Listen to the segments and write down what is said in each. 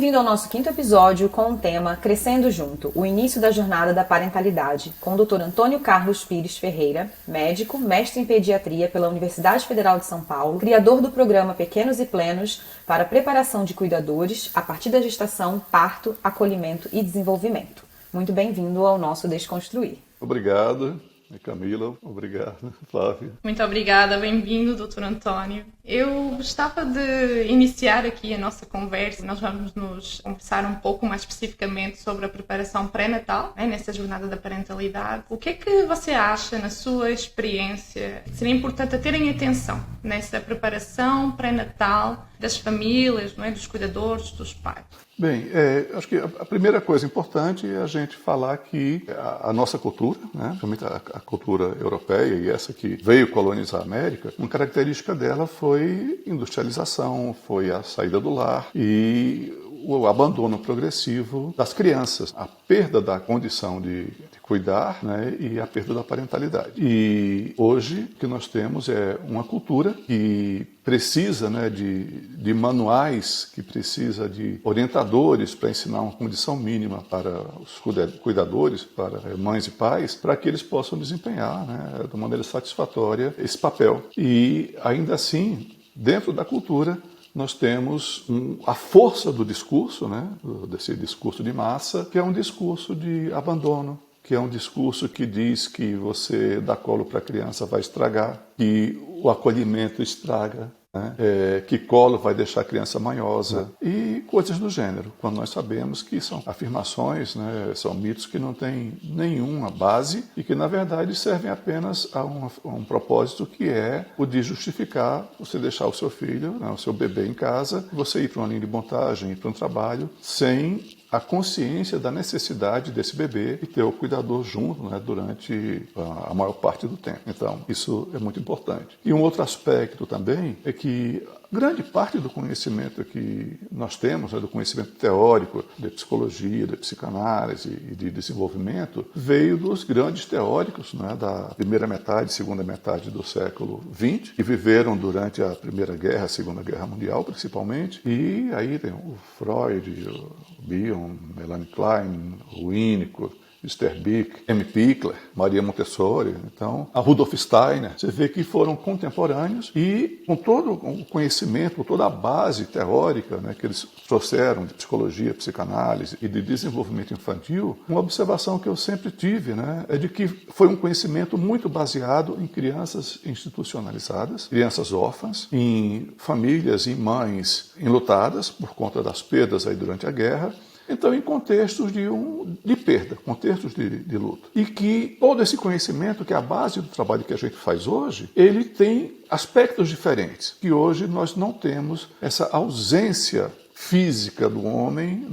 Bem-vindo ao nosso 5º episódio com o tema Crescendo Junto, o início da jornada da parentalidade, com o Dr. Antônio Carlos Pires Ferreira, médico, mestre em pediatria pela Universidade Federal de São Paulo, criador do programa Pequenos e Plenos para preparação de cuidadores a partir da gestação, parto, acolhimento e desenvolvimento. Muito bem-vindo ao nosso Desconstruir. Obrigado, Camila. Obrigado, Flávia. Muito obrigada. Bem-vindo, Dr. Antônio. Eu gostava de iniciar aqui a nossa conversa. Nós vamos nos conversar um pouco mais especificamente sobre a preparação pré-natal, nessa jornada da parentalidade. O que é que você acha, na sua experiência, que seria importante terem atenção nessa preparação pré-natal das famílias, dos cuidadores, dos pais? Bem, acho que a primeira coisa importante é a gente falar que a nossa cultura, principalmente a cultura europeia e essa que veio colonizar a América, uma característica dela foi industrialização, foi a saída do lar e o abandono progressivo das crianças, a perda da condição de cuidar, e a perda da parentalidade. E hoje o que nós temos é uma cultura que precisa de manuais, que precisa de orientadores para ensinar uma condição mínima para os cuidadores, para mães e pais, para que eles possam desempenhar de maneira satisfatória esse papel. E ainda assim, dentro da cultura, nós temos a força do discurso, desse discurso de massa, que é um discurso de abandono, que é um discurso que diz que você dar colo para a criança vai estragar, que o acolhimento estraga, que colo vai deixar a criança manhosa e coisas do gênero, quando nós sabemos que são afirmações, são mitos que não têm nenhuma base e que, na verdade, servem apenas a um propósito que é o de justificar você deixar o seu filho, o seu bebê em casa, você ir para uma linha de montagem, ir para um trabalho, sem a consciência da necessidade desse bebê e ter o cuidador junto durante a maior parte do tempo. Então, isso é muito importante. E um outro aspecto também é que grande parte do conhecimento que nós temos, do conhecimento teórico de psicologia, de psicanálise e de desenvolvimento, veio dos grandes teóricos da primeira metade, segunda metade do século XX, que viveram durante a Primeira Guerra, a Segunda Guerra Mundial, principalmente. E aí tem o Freud, o Bion, Melanie Klein, o Winnicott, Sterbick, M. Pickler, Maria Montessori, então, a Rudolf Steiner. Você vê que foram contemporâneos e com todo o conhecimento, com toda a base teórica que eles trouxeram de psicologia, psicanálise e de desenvolvimento infantil, uma observação que eu sempre tive é de que foi um conhecimento muito baseado em crianças institucionalizadas, crianças órfãs, em famílias, em mães enlutadas por conta das perdas aí durante a guerra. Então, em contextos de perda, contextos de luta. E que todo esse conhecimento, que é a base do trabalho que a gente faz hoje, ele tem aspectos diferentes, que hoje nós não temos essa ausência física do homem,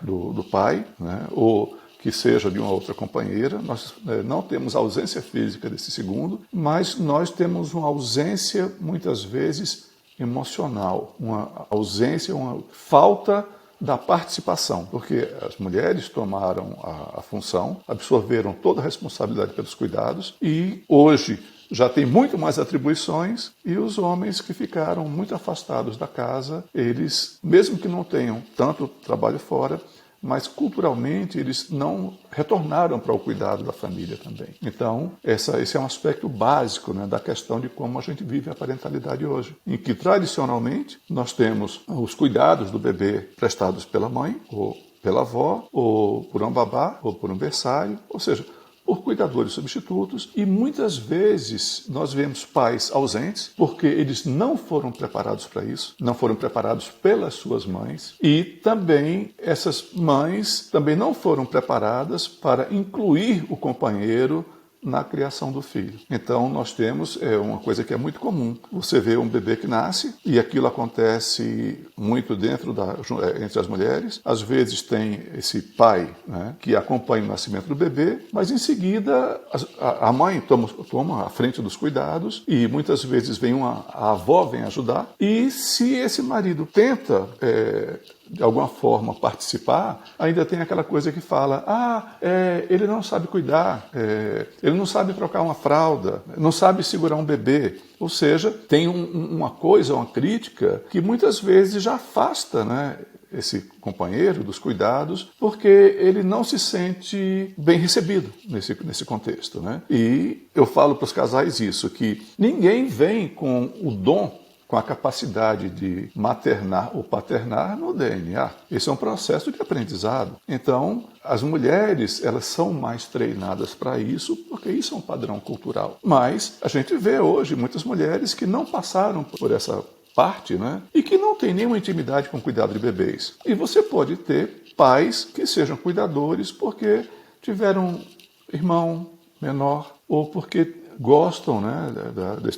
do pai, ou que seja de uma outra companheira. Nós não temos ausência física desse segundo, mas nós temos uma ausência, muitas vezes, emocional, uma ausência, uma falta da participação, porque as mulheres tomaram a função, absorveram toda a responsabilidade pelos cuidados e hoje já tem muito mais atribuições e os homens que ficaram muito afastados da casa, eles, mesmo que não tenham tanto trabalho fora, mas culturalmente eles não retornaram para o cuidado da família também. Então, esse é um aspecto básico da questão de como a gente vive a parentalidade hoje, em que tradicionalmente nós temos os cuidados do bebê prestados pela mãe, ou pela avó, ou por um babá, ou por um berçário, ou seja, por cuidadores substitutos, e muitas vezes nós vemos pais ausentes porque eles não foram preparados para isso, não foram preparados pelas suas mães, e também essas mães também não foram preparadas para incluir o companheiro na criação do filho. Então nós temos uma coisa que é muito comum. Você vê um bebê que nasce e aquilo acontece muito entre as mulheres. Às vezes tem esse pai que acompanha o nascimento do bebê, mas em seguida a mãe toma a frente dos cuidados e muitas vezes a avó vem ajudar. E se esse marido tenta de alguma forma participar, ainda tem aquela coisa que fala, ele não sabe cuidar, ele não sabe trocar uma fralda, não sabe segurar um bebê. Ou seja, tem uma coisa, uma crítica que muitas vezes já afasta esse companheiro dos cuidados porque ele não se sente bem recebido nesse contexto, né? E eu falo para os casais isso, que ninguém vem com o dom, com a capacidade de maternar ou paternar no DNA. Esse é um processo de aprendizado. Então, as mulheres, elas são mais treinadas para isso, porque isso é um padrão cultural. Mas a gente vê hoje muitas mulheres que não passaram por essa parte, né? E que não tem nenhuma intimidade com o cuidado de bebês. E você pode ter pais que sejam cuidadores porque tiveram um irmão menor ou porque gostam, né,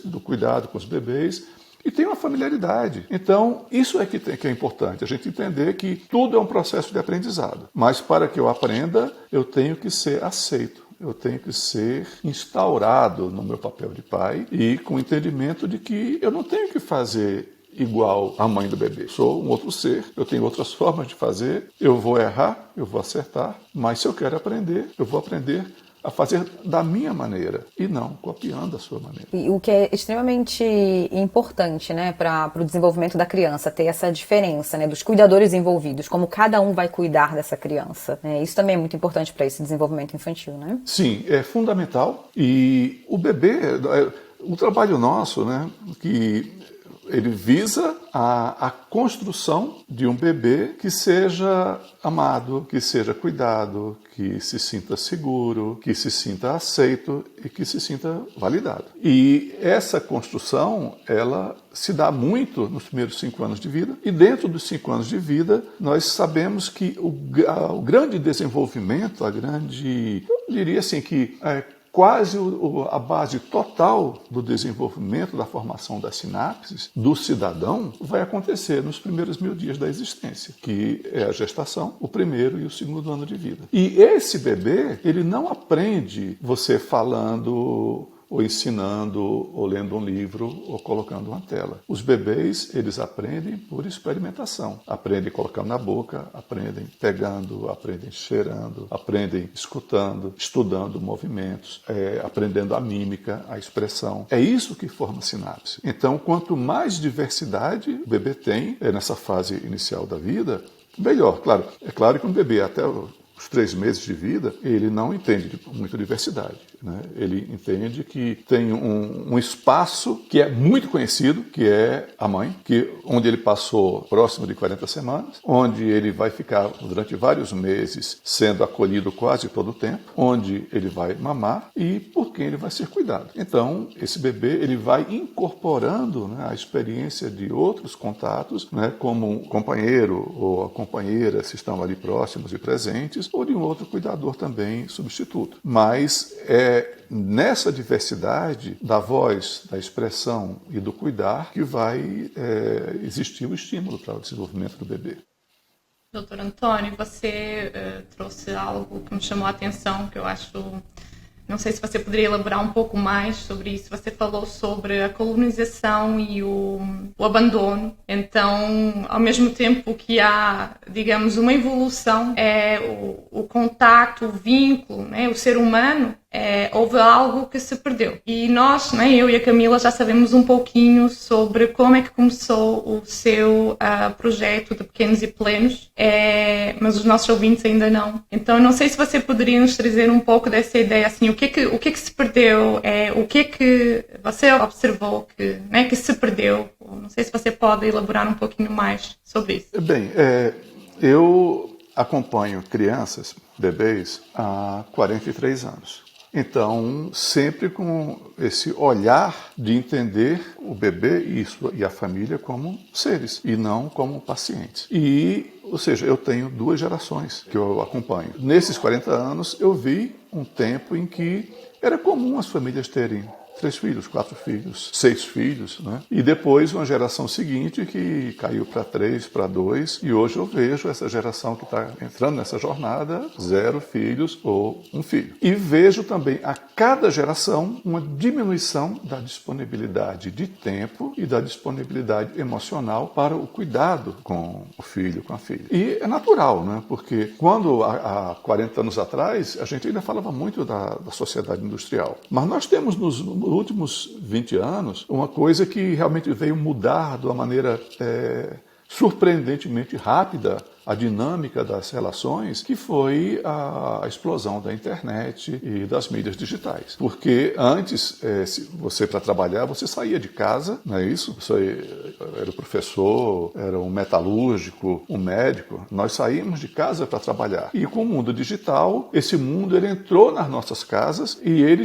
do cuidado com os bebês e tem uma familiaridade. Então, isso é que é importante, a gente entender que tudo é um processo de aprendizado. Mas para que eu aprenda, eu tenho que ser aceito. Eu tenho que ser instaurado no meu papel de pai e com o entendimento de que eu não tenho que fazer igual a mãe do bebê. Sou um outro ser, eu tenho outras formas de fazer, eu vou errar, eu vou acertar, mas se eu quero aprender, eu vou aprender a fazer da minha maneira e não copiando a sua maneira. E o que é extremamente importante, né, para o desenvolvimento da criança, ter essa diferença, né, dos cuidadores envolvidos, como cada um vai cuidar dessa criança, né? Isso também é muito importante para esse desenvolvimento infantil, né? Sim, é fundamental. E o bebê, o trabalho nosso, né, que ele visa a construção de um bebê que seja amado, que seja cuidado, que se sinta seguro, que se sinta aceito e que se sinta validado. E essa construção, ela se dá muito nos primeiros 5 anos de vida. E dentro dos 5 anos de vida, nós sabemos que o grande desenvolvimento, eu diria assim que quase a base total do desenvolvimento, da formação das sinapses do cidadão vai acontecer nos primeiros 1000 dias da existência, que é a gestação, o primeiro e o segundo ano de vida. E esse bebê, ele não aprende você falando ou ensinando, ou lendo um livro, ou colocando uma tela. Os bebês, eles aprendem por experimentação. Aprendem colocando na boca, aprendem pegando, aprendem cheirando, aprendem escutando, estudando movimentos, aprendendo a mímica, a expressão. É isso que forma sinapse. Então, quanto mais diversidade o bebê tem nessa fase inicial da vida, melhor. Claro, é claro que um bebê até os 3 meses de vida, ele não entende muita diversidade, né? Ele entende que tem um espaço que é muito conhecido, que é a mãe, onde ele passou próximo de 40 semanas, onde ele vai ficar durante vários meses sendo acolhido quase todo o tempo, onde ele vai mamar e por quem ele vai ser cuidado. Então, esse bebê ele vai incorporando, né, a experiência de outros contatos, né, como um companheiro ou a companheira, se estão ali próximos e presentes, ou de um outro cuidador também substituto. Mas é nessa diversidade da voz, da expressão e do cuidar que vai existir o estímulo para o desenvolvimento do bebê. Doutor Antônio, você trouxe algo que me chamou a atenção, que eu acho... Não sei se você poderia elaborar um pouco mais sobre isso. Você falou sobre a colonização e o abandono. Então, ao mesmo tempo que há, digamos, uma evolução, o contato, o vínculo, né, o ser humano, houve algo que se perdeu. E nós, né, eu e a Camila, já sabemos um pouquinho sobre como é que começou o seu projeto de Pequenos e Plenos, mas os nossos ouvintes ainda não. Então, eu não sei se você poderia nos trazer um pouco dessa ideia, assim, o que é que se perdeu, o que é que você observou que se perdeu. Não sei se você pode elaborar um pouquinho mais sobre isso. Bem, eu acompanho crianças, bebês, há 43 anos. Então, sempre com esse olhar de entender o bebê e a família como seres e não como pacientes. Ou seja, eu tenho 2 gerações que eu acompanho. Nesses 40 anos, eu vi um tempo em que era comum as famílias terem 3 filhos, 4 filhos, 6 filhos, né? E depois uma geração seguinte que caiu para 3, para 2, e hoje eu vejo essa geração que está entrando nessa jornada, 0 filhos ou 1 filho. E vejo também a cada geração uma diminuição da disponibilidade de tempo e da disponibilidade emocional para o cuidado com o filho, com a filha. E é natural, né? Porque quando há 40 anos atrás, a gente ainda falava muito da sociedade industrial. Mas nós temos nos últimos 20 anos uma coisa que realmente veio mudar de uma maneira surpreendentemente rápida a dinâmica das relações, que foi a explosão da internet e das mídias digitais. Porque antes, você para trabalhar, você saía de casa, não é isso? Você era o professor, era um metalúrgico, um médico. Nós saímos de casa para trabalhar. E com o mundo digital, esse mundo ele entrou nas nossas casas e ele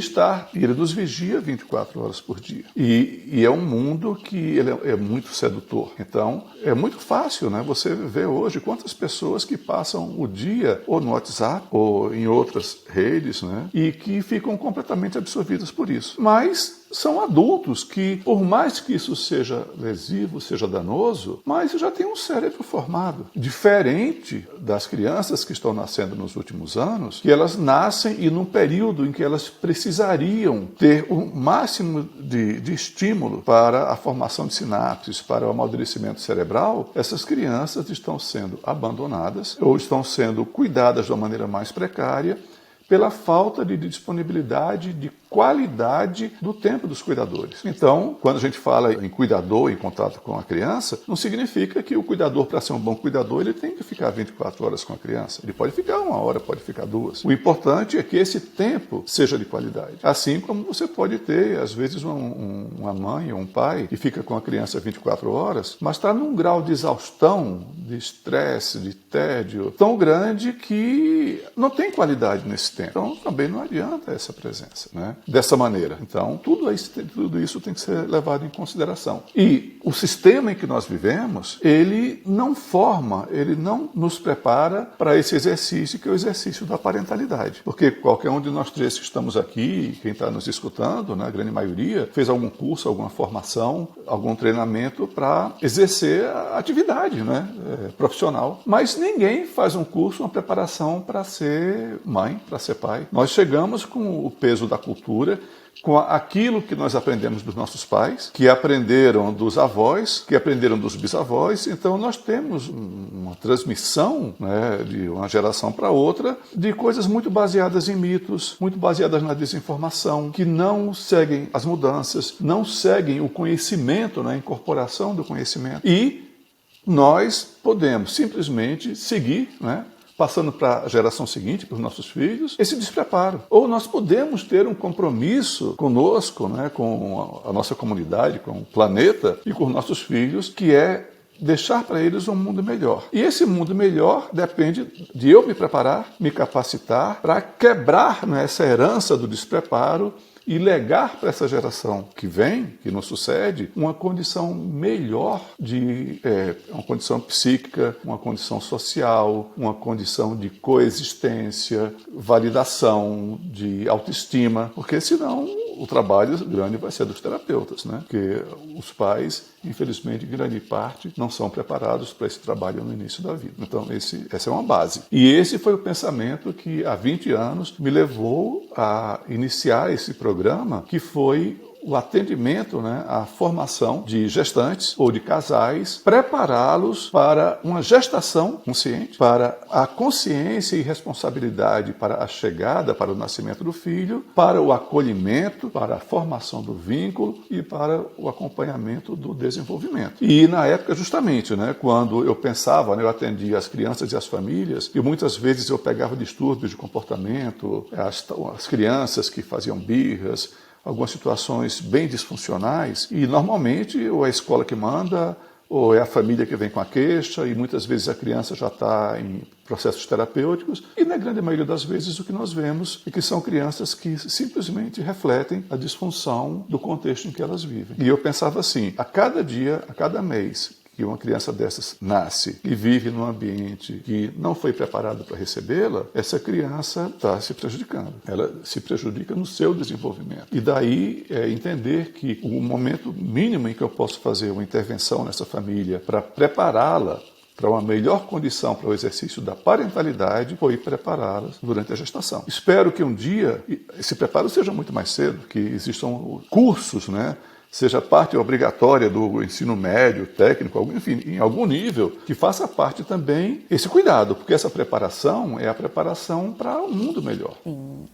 nos vigia 24 horas por dia. E é um mundo que ele é muito sedutor. Então, é muito fácil, né? Você vê hoje quantas pessoas que passam o dia ou no WhatsApp ou em outras redes, né? E que ficam completamente absorvidas por isso. Mas são adultos que, por mais que isso seja lesivo, seja danoso, mas já tem um cérebro formado. Diferente das crianças que estão nascendo nos últimos anos, que elas nascem e num período em que elas precisariam ter o máximo de estímulo para a formação de sinapses, para o amadurecimento cerebral, essas crianças estão sendo abandonadas ou estão sendo cuidadas de uma maneira mais precária pela falta de disponibilidade, de qualidade do tempo dos cuidadores. Então, quando a gente fala em cuidador, em contato com a criança, não significa que o cuidador, para ser um bom cuidador, ele tem que ficar 24 horas com a criança. Ele pode ficar 1 hora, pode ficar 2. O importante é que esse tempo seja de qualidade. Assim como você pode ter, às vezes, uma mãe ou um pai que fica com a criança 24 horas, mas está num grau de exaustão, de estresse, de tédio, tão grande que não tem qualidade nesse tempo. Então, também não adianta essa presença, né? Dessa maneira. Então, tudo isso tem que ser levado em consideração. E o sistema em que nós vivemos, ele não nos prepara para esse exercício, que é o exercício da parentalidade. Porque qualquer um de nós três que estamos aqui, quem está nos escutando, né, a grande maioria, fez algum curso, alguma formação, algum treinamento para exercer a atividade, né, profissional. Mas ninguém faz um curso, uma preparação para ser mãe, para ser pai. Nós chegamos com o peso da cultura, com aquilo que nós aprendemos dos nossos pais, que aprenderam dos avós, que aprenderam dos bisavós. Então nós temos uma transmissão, né, de uma geração para outra de coisas muito baseadas em mitos, muito baseadas na desinformação, que não seguem as mudanças, não seguem o conhecimento, né, a incorporação do conhecimento. E nós podemos simplesmente seguir, né, passando para a geração seguinte, para os nossos filhos, esse despreparo. Ou nós podemos ter um compromisso conosco, né, com a nossa comunidade, com o planeta e com os nossos filhos, que é deixar para eles um mundo melhor. E esse mundo melhor depende de eu me preparar, me capacitar para quebrar, né, essa herança do despreparo e legar para essa geração que vem, que nos sucede, uma condição melhor uma condição psíquica, uma condição social, uma condição de coexistência, validação, de autoestima, porque senão o trabalho grande vai ser dos terapeutas, né? Porque os pais, infelizmente, em grande parte, não são preparados para esse trabalho no início da vida. Então, essa é uma base. E esse foi o pensamento que, há 20 anos, me levou a iniciar esse programa, que foi o atendimento, né, à formação de gestantes ou de casais, prepará-los para uma gestação consciente, para a consciência e responsabilidade para a chegada, para o nascimento do filho, para o acolhimento, para a formação do vínculo e para o acompanhamento do desenvolvimento. E na época, justamente, né, quando eu pensava, né, eu atendia as crianças e as famílias, e muitas vezes eu pegava distúrbios de comportamento, as crianças que faziam birras, algumas situações bem disfuncionais, e normalmente ou é a escola que manda, ou é a família que vem com a queixa, e muitas vezes a criança já está em processos terapêuticos, e na grande maioria das vezes o que nós vemos é que são crianças que simplesmente refletem a disfunção do contexto em que elas vivem. E eu pensava assim, a cada dia, a cada mês, que uma criança dessas nasce e vive num ambiente que não foi preparado para recebê-la, essa criança está se prejudicando. Ela se prejudica no seu desenvolvimento. E daí entender que o momento mínimo em que eu posso fazer uma intervenção nessa família para prepará-la para uma melhor condição para o exercício da parentalidade foi prepará-las durante a gestação. Espero que um dia esse preparo seja muito mais cedo, que existam cursos, né, seja parte obrigatória do ensino médio, técnico, enfim, em algum nível, que faça parte também esse cuidado, porque essa preparação é a preparação para um mundo melhor. Sim,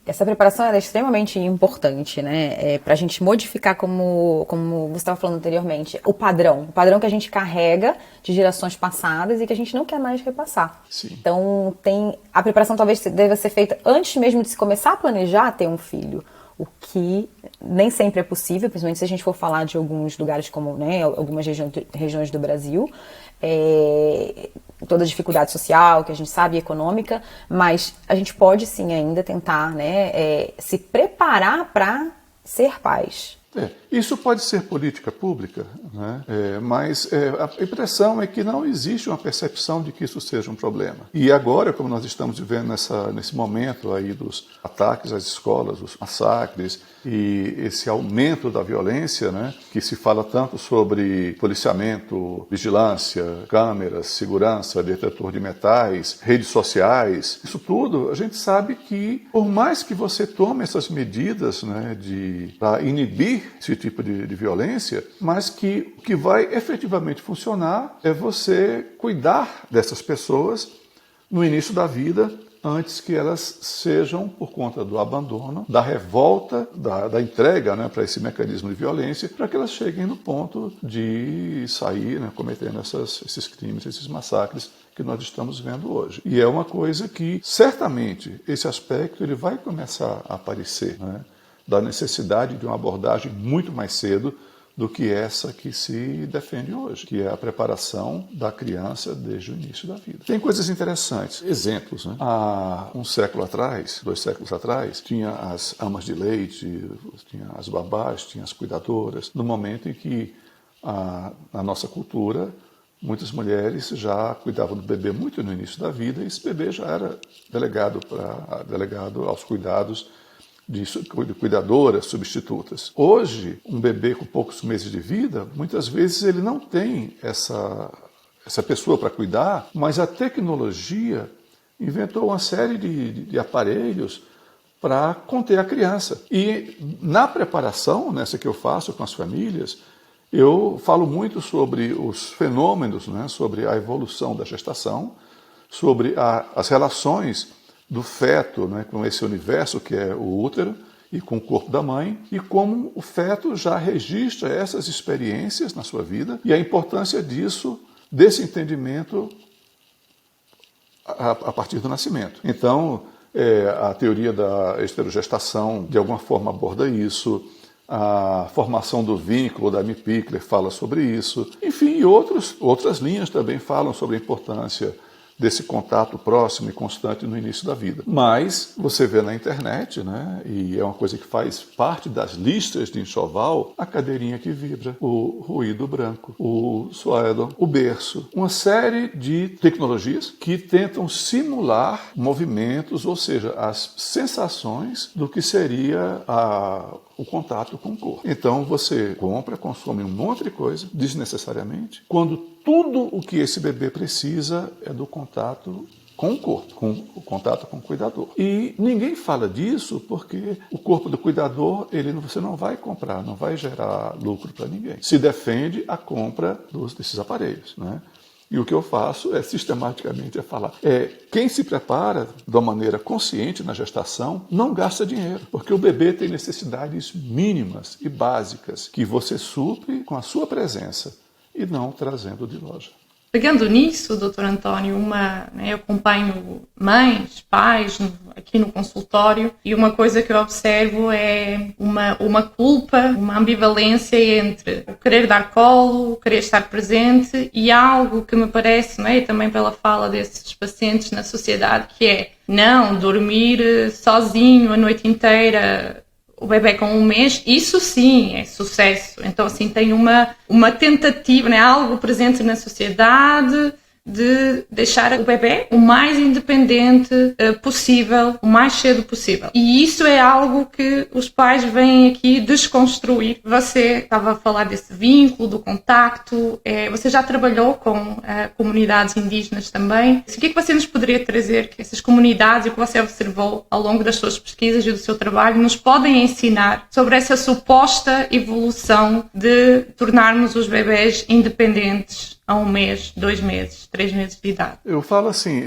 essa preparação é extremamente importante, né? Para a gente modificar, como você estava falando anteriormente, o padrão que a gente carrega de gerações passadas e que a gente não quer mais repassar. Sim. Então, a preparação talvez deva ser feita antes mesmo de se começar a planejar ter um filho. O que nem sempre é possível, principalmente se a gente for falar de alguns lugares como, né, algumas regiões do Brasil, toda a dificuldade social, que a gente sabe, econômica, mas a gente pode sim ainda tentar, né, se preparar para ser pais. Isso pode ser política pública, né? Mas a impressão é que não existe uma percepção de que isso seja um problema. E agora, como nós estamos vivendo nesse momento aí dos ataques às escolas, os massacres e esse aumento da violência, né? Que se fala tanto sobre policiamento, vigilância, câmeras, segurança, detetor de metais, redes sociais, isso tudo, a gente sabe que por mais que você tome essas medidas, né, para inibir esse tipo de violência, mas que o que vai efetivamente funcionar é você cuidar dessas pessoas no início da vida, antes que elas sejam, por conta do abandono, da revolta, da entrega, né, para esse mecanismo de violência, para que elas cheguem no ponto de sair, né, cometendo esses crimes, esses massacres que nós estamos vendo hoje. E é uma coisa que, certamente, esse aspecto ele vai começar a aparecer, né, da necessidade de uma abordagem muito mais cedo do que essa que se defende hoje, que é a preparação da criança desde o início da vida. Tem coisas interessantes, exemplos, né? Há 2 séculos atrás, tinha as amas de leite, tinha as babás, tinha as cuidadoras, no momento em que na nossa cultura muitas mulheres já cuidavam do bebê muito no início da vida e esse bebê já era delegado aos cuidados de cuidadoras substitutas. Hoje, um bebê com poucos meses de vida, muitas vezes ele não tem essa pessoa para cuidar, mas a tecnologia inventou uma série de aparelhos para conter a criança. E na preparação, nessa que eu faço com as famílias, eu falo muito sobre os fenômenos, né, sobre a evolução da gestação, sobre as relações do feto, né, com esse universo que é o útero e com o corpo da mãe, e como o feto já registra essas experiências na sua vida e a importância desse entendimento a partir do nascimento. Então, a teoria da esterogestação de alguma forma aborda isso, a formação do vínculo da Amy Pickler fala sobre isso, enfim, e outras linhas também falam sobre a importância desse contato próximo e constante no início da vida. Mas você vê na internet, né, e é uma coisa que faz parte das listas de enxoval, a cadeirinha que vibra, o ruído branco, o Swaddle, o berço, uma série de tecnologias que tentam simular movimentos, ou seja, as sensações do que seria o contato com o corpo. Então você consome um monte de coisa, desnecessariamente, quando tudo o que esse bebê precisa é do contato com o corpo, com o contato com o cuidador. E ninguém fala disso porque o corpo do cuidador, você não vai comprar, não vai gerar lucro para ninguém. Se defende a compra desses aparelhos, né? E o que eu faço sistematicamente falar. Quem se prepara de uma maneira consciente na gestação não gasta dinheiro, porque o bebê tem necessidades mínimas e básicas que você supre com a sua presença e não trazendo de loja. Pegando nisso, Dr. António, eu acompanho mães, pais aqui no consultório e uma coisa que eu observo é uma culpa, uma ambivalência entre o querer dar colo, o querer estar presente e algo que me parece, e também pela fala desses pacientes na sociedade, que é não dormir sozinho a noite inteira. O bebê com 1 mês, isso sim é sucesso. Então, assim, tem uma tentativa, algo presente na sociedade, de deixar o bebê o mais independente possível, o mais cedo possível. E isso é algo que os pais vêm aqui desconstruir. Você estava a falar desse vínculo, do contacto, você já trabalhou com comunidades indígenas também. O que é que você nos poderia trazer que essas comunidades e o que você observou ao longo das suas pesquisas e do seu trabalho nos podem ensinar sobre essa suposta evolução de tornarmos os bebés independentes a 1 mês, 2 meses, 3 meses de idade? Eu falo assim,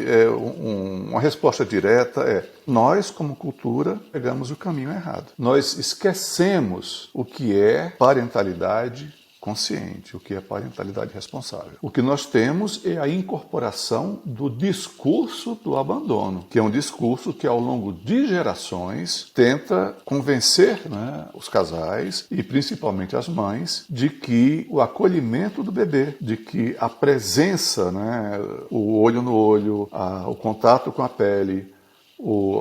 uma resposta direta é: nós, como cultura, pegamos o caminho errado. Nós esquecemos o que é parentalidade consciente, o que é parentalidade responsável. O que nós temos é a incorporação do discurso do abandono, que é um discurso que ao longo de gerações tenta convencer, né, os casais e principalmente as mães de que o acolhimento do bebê, de que a presença, né, o olho no olho, o contato com a pele,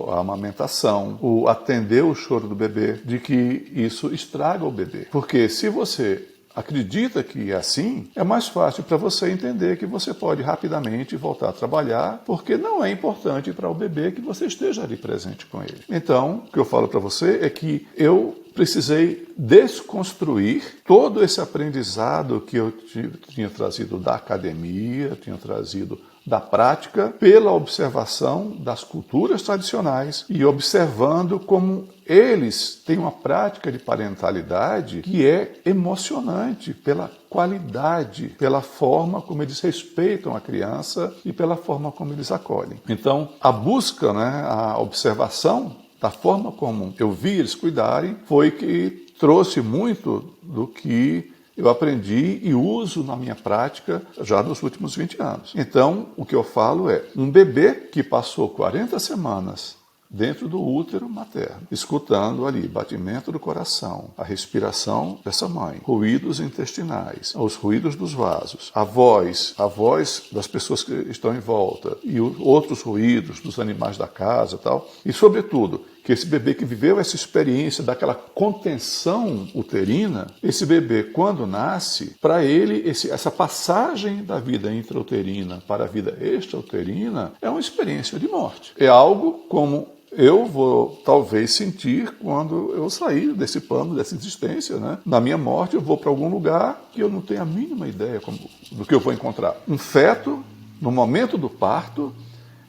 a amamentação, o atender o choro do bebê, de que isso estraga o bebê. Porque se você acredita que é assim, é mais fácil para você entender que você pode rapidamente voltar a trabalhar, porque não é importante para o bebê que você esteja ali presente com ele. Então, o que eu falo para você é que eu precisei desconstruir todo esse aprendizado que eu tinha trazido da academia, tinha trazido da prática, pela observação das culturas tradicionais e observando como eles têm uma prática de parentalidade que é emocionante pela qualidade, pela forma como eles respeitam a criança e pela forma como eles acolhem. Então, a busca, né, a observação da forma como eu vi eles cuidarem foi que trouxe muito do que eu aprendi e uso na minha prática já nos últimos 20 anos. Então, o que eu falo é, um bebê que passou 40 semanas dentro do útero materno, escutando ali batimento do coração, a respiração dessa mãe, ruídos intestinais, os ruídos dos vasos, a voz das pessoas que estão em volta e outros ruídos dos animais da casa e tal, e sobretudo que esse bebê que viveu essa experiência daquela contenção uterina, esse bebê, quando nasce, para ele, essa passagem da vida intrauterina para a vida extrauterina é uma experiência de morte. É algo como eu vou talvez sentir quando eu sair desse plano, dessa existência, né? Na minha morte eu vou para algum lugar que eu não tenho a mínima ideia do que eu vou encontrar. Um feto, no momento do parto,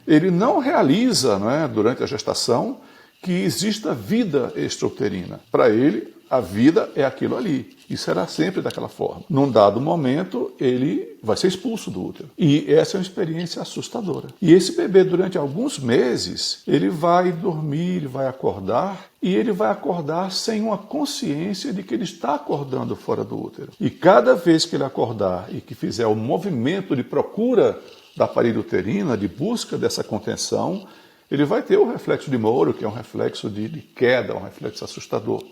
ele não realiza, né, durante a gestação, que exista vida extrauterina. Para ele, a vida é aquilo ali. E será sempre daquela forma. Num dado momento, ele vai ser expulso do útero. E essa é uma experiência assustadora. E esse bebê, durante alguns meses, ele vai dormir, ele vai acordar, e ele vai acordar sem uma consciência de que ele está acordando fora do útero. E cada vez que ele acordar e que fizer o movimento de procura da parede uterina, de busca dessa contenção, ele vai ter o reflexo de Moro, que é um reflexo de queda, um reflexo assustador.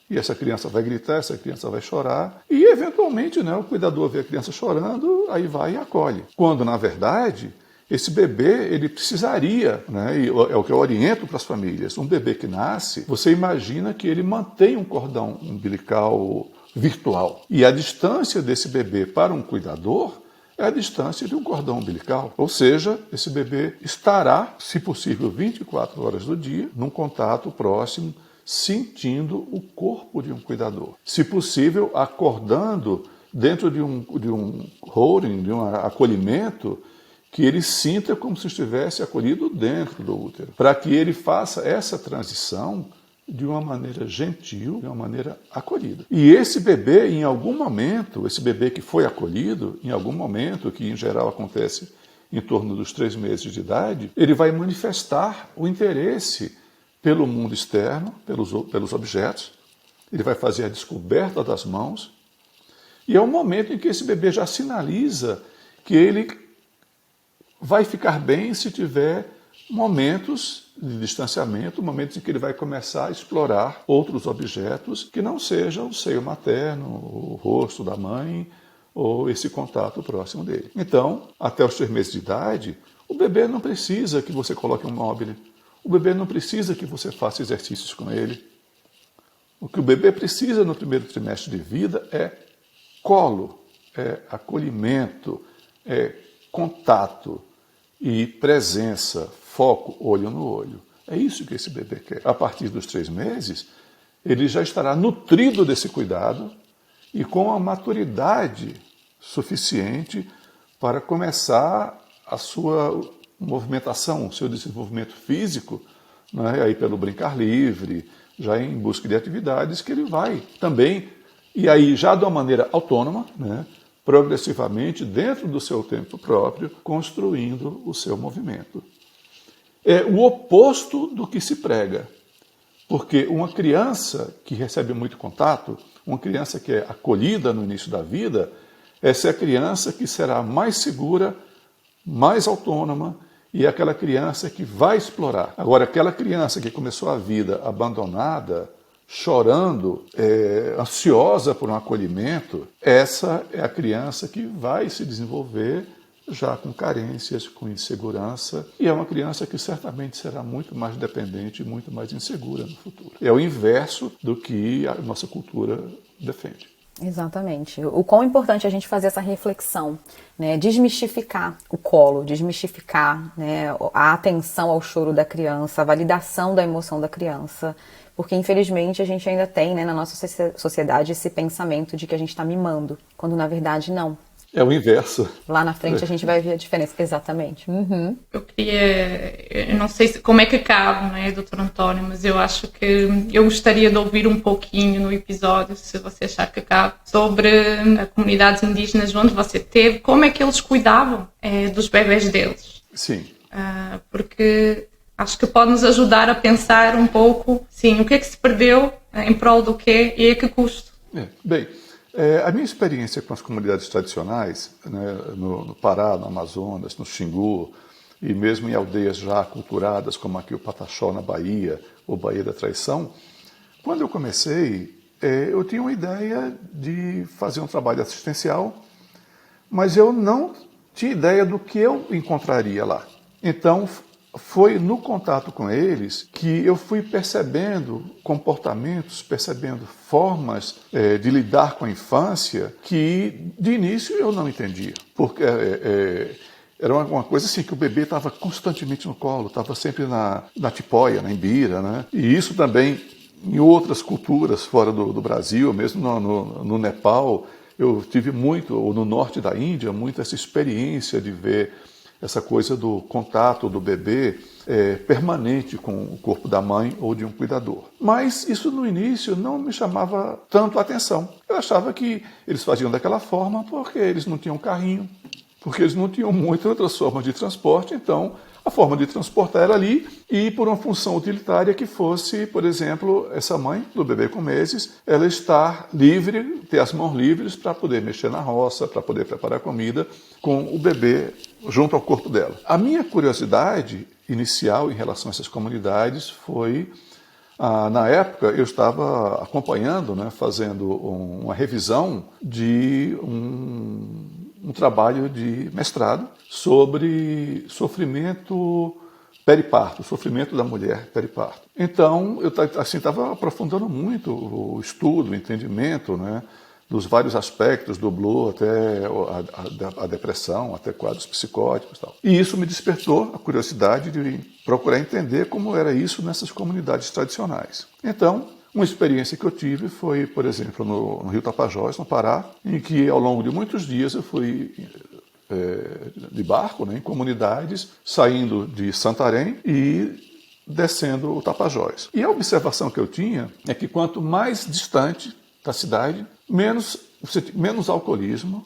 E essa criança vai gritar, essa criança vai chorar, e eventualmente, né, o cuidador vê a criança chorando, aí vai e acolhe. Quando, na verdade, esse bebê, ele precisaria, né, e é o que eu oriento para as famílias, um bebê que nasce, você imagina que ele mantém um cordão umbilical virtual. E a distância desse bebê para um cuidador é a distância de um cordão umbilical. Ou seja, esse bebê estará, se possível, 24 horas do dia, num contato próximo, sentindo o corpo de um cuidador. Se possível, acordando dentro de um holding, de um acolhimento, que ele sinta como se estivesse acolhido dentro do útero, para que ele faça essa transição de uma maneira gentil, de uma maneira acolhida. E esse bebê, em algum momento, esse bebê que foi acolhido, em algum momento, que em geral acontece em torno dos 3 meses de idade, ele vai manifestar o interesse pelo mundo externo, pelos objetos, ele vai fazer a descoberta das mãos, e é um momento em que esse bebê já sinaliza que ele vai ficar bem se tiver momentos de distanciamento, momentos em que ele vai começar a explorar outros objetos que não sejam o seio materno, o rosto da mãe ou esse contato próximo dele. Então, até os 3 meses de idade, o bebê não precisa que você coloque um móvel, o bebê não precisa que você faça exercícios com ele. O que o bebê precisa no primeiro trimestre de vida é colo, é acolhimento, é contato e presença, foco, olho no olho. É isso que esse bebê quer. A partir dos 3 meses, ele já estará nutrido desse cuidado e com a maturidade suficiente para começar a sua movimentação, o seu desenvolvimento físico, né, aí pelo brincar livre, já em busca de atividades que ele vai também, e aí já de uma maneira autônoma, né, progressivamente, dentro do seu tempo próprio, construindo o seu movimento. É o oposto do que se prega, porque uma criança que recebe muito contato, uma criança que é acolhida no início da vida, essa é a criança que será mais segura, mais autônoma, e é aquela criança que vai explorar. Agora, aquela criança que começou a vida abandonada, chorando, ansiosa por um acolhimento, essa é a criança que vai se desenvolver já com carências, com insegurança, e é uma criança que certamente será muito mais dependente e muito mais insegura no futuro. É o inverso do que a nossa cultura defende. Exatamente. O quão importante é a gente fazer essa reflexão, né? Desmistificar o colo, desmistificar, né, a atenção ao choro da criança, a validação da emoção da criança, porque infelizmente a gente ainda tem, né, na nossa sociedade esse pensamento de que a gente está mimando, quando na verdade não. É o inverso. Lá na frente a gente vai ver a diferença. Exatamente. Uhum. Eu não sei como é que cabe, não é, Dr. António, mas eu acho que eu gostaria de ouvir um pouquinho no episódio, se você achar que cabe, sobre as comunidades indígenas onde você teve, como é que eles cuidavam dos bebés deles. Sim. Porque acho que pode nos ajudar a pensar um pouco, sim, o que é que se perdeu, em prol do quê e a que custo. Bem, a minha experiência com as comunidades tradicionais, né, no Pará, no Amazonas, no Xingu, e mesmo em aldeias já aculturadas, como aqui o Pataxó, na Bahia, ou Bahia da Traição, quando eu comecei, eu tinha uma ideia de fazer um trabalho assistencial, mas eu não tinha ideia do que eu encontraria lá. Então, foi no contato com eles que eu fui percebendo comportamentos, percebendo formas de lidar com a infância que, de início, eu não entendia. Porque era uma coisa assim, que o bebê estava constantemente no colo, estava sempre na tipóia, na embira, né? E isso também, em outras culturas fora do Brasil, mesmo no Nepal, eu tive muito, ou no norte da Índia, muito essa experiência de ver essa coisa do contato do bebê permanente com o corpo da mãe ou de um cuidador. Mas isso no início não me chamava tanto a atenção. Eu achava que eles faziam daquela forma porque eles não tinham carrinho, porque eles não tinham muitas outras formas de transporte, então a forma de transportar era ali e por uma função utilitária que fosse, por exemplo, essa mãe do bebê com meses, ela estar livre, ter as mãos livres para poder mexer na roça, para poder preparar comida com o bebê junto ao corpo dela. A minha curiosidade inicial em relação a essas comunidades foi, na época eu estava acompanhando, né, fazendo uma revisão de um trabalho de mestrado sobre sofrimento periparto, sofrimento da mulher periparto. Então, eu estava aprofundando muito o estudo, o entendimento, né, dos vários aspectos do Blue até a depressão, até quadros psicóticos e tal. E isso me despertou a curiosidade de procurar entender como era isso nessas comunidades tradicionais. Então, uma experiência que eu tive foi, por exemplo, no Rio Tapajós, no Pará, em que ao longo de muitos dias eu fui de barco, né, em comunidades, saindo de Santarém e descendo o Tapajós. E a observação que eu tinha é que quanto mais distante da cidade, menos alcoolismo,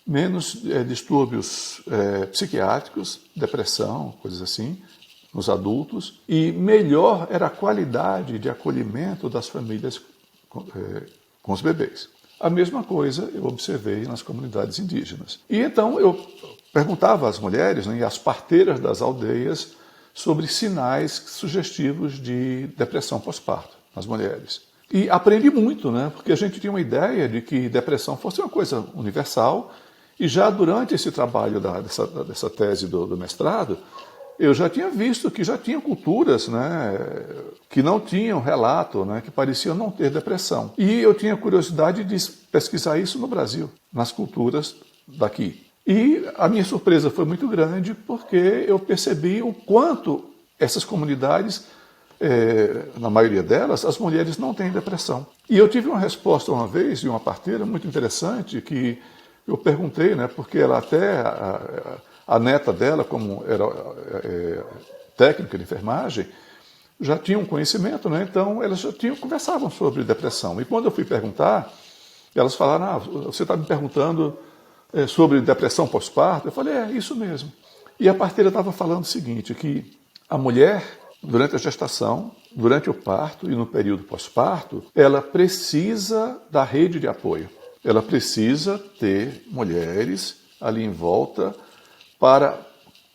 menos distúrbios psiquiátricos, depressão, coisas assim, nos adultos, e melhor era a qualidade de acolhimento das famílias com os bebês. A mesma coisa eu observei nas comunidades indígenas. E então eu perguntava às mulheres, né, e às parteiras das aldeias sobre sinais sugestivos de depressão pós-parto nas mulheres. E aprendi muito, né, porque a gente tinha uma ideia de que depressão fosse uma coisa universal, e já durante esse trabalho dessa tese do mestrado, eu já tinha visto que já tinha culturas, né, que não tinham relato, né, que pareciam não ter depressão. E eu tinha curiosidade de pesquisar isso no Brasil, nas culturas daqui. E a minha surpresa foi muito grande porque eu percebi o quanto essas comunidades, na maioria delas, as mulheres não têm depressão. E eu tive uma resposta uma vez de uma parteira muito interessante que eu perguntei, né, porque ela até, a neta dela, como era técnica de enfermagem, já tinha um conhecimento, né, então elas já conversavam sobre depressão. E quando eu fui perguntar, elas falaram, você está me perguntando sobre depressão pós-parto? Eu falei, isso mesmo. E a parteira estava falando o seguinte, que a mulher, durante a gestação, durante o parto e no período pós-parto, ela precisa da rede de apoio. Ela precisa ter mulheres ali em volta para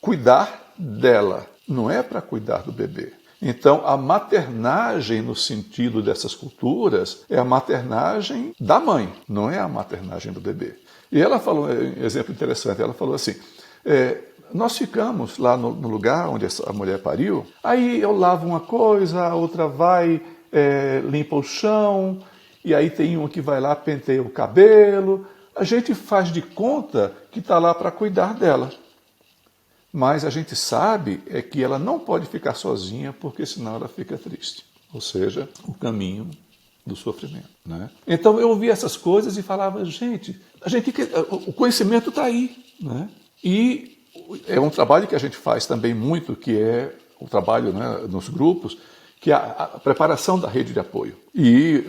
cuidar dela, não é para cuidar do bebê. Então, a maternagem, no sentido dessas culturas, é a maternagem da mãe, não é a maternagem do bebê. E ela falou, um exemplo interessante, ela falou assim, nós ficamos lá no lugar onde a mulher pariu, aí eu lavo uma coisa, a outra vai, limpa o chão, e aí tem uma que vai lá, penteia o cabelo. A gente faz de conta que está lá para cuidar dela. Mas a gente sabe que ela não pode ficar sozinha, porque senão ela fica triste. Ou seja, o caminho do sofrimento. Né? Então eu ouvia essas coisas e falava, gente, o conhecimento está aí. Né? E é um trabalho que a gente faz também muito, que é o trabalho, né, nos grupos, que é a preparação da rede de apoio. E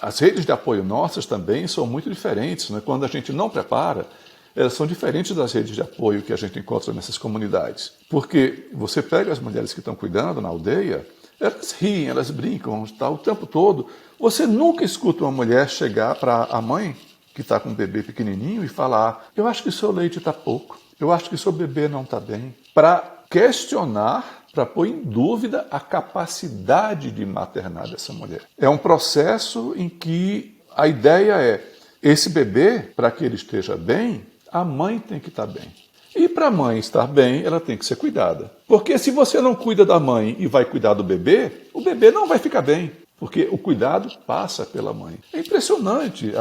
as redes de apoio nossas também são muito diferentes. Né? Quando a gente não prepara, elas são diferentes das redes de apoio que a gente encontra nessas comunidades. Porque você pega as mulheres que estão cuidando na aldeia, elas riem, elas brincam, tá, o tempo todo. Você nunca escuta uma mulher chegar para a mãe, que está com um bebê pequenininho, e falar, eu acho que o seu leite está pouco, eu acho que o seu bebê não está bem. Para questionar, para pôr em dúvida a capacidade de maternar dessa mulher. É um processo em que a ideia é, esse bebê, para que ele esteja bem, a mãe tem que estar bem. E para a mãe estar bem, ela tem que ser cuidada. Porque se você não cuida da mãe e vai cuidar do bebê, o bebê não vai ficar bem. Porque o cuidado passa pela mãe. É impressionante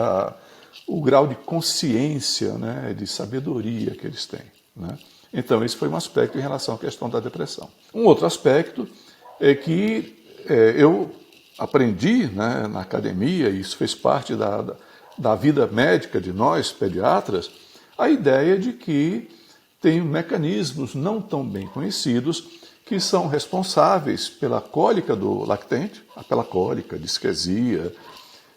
o grau de consciência, né, de sabedoria que eles têm. Né? Então, esse foi um aspecto em relação à questão da depressão. Um outro aspecto é que eu aprendi, né, na academia, e isso fez parte da vida médica de nós, pediatras, a ideia de que tem mecanismos não tão bem conhecidos que são responsáveis pela cólica do lactente, pela cólica, disquesia,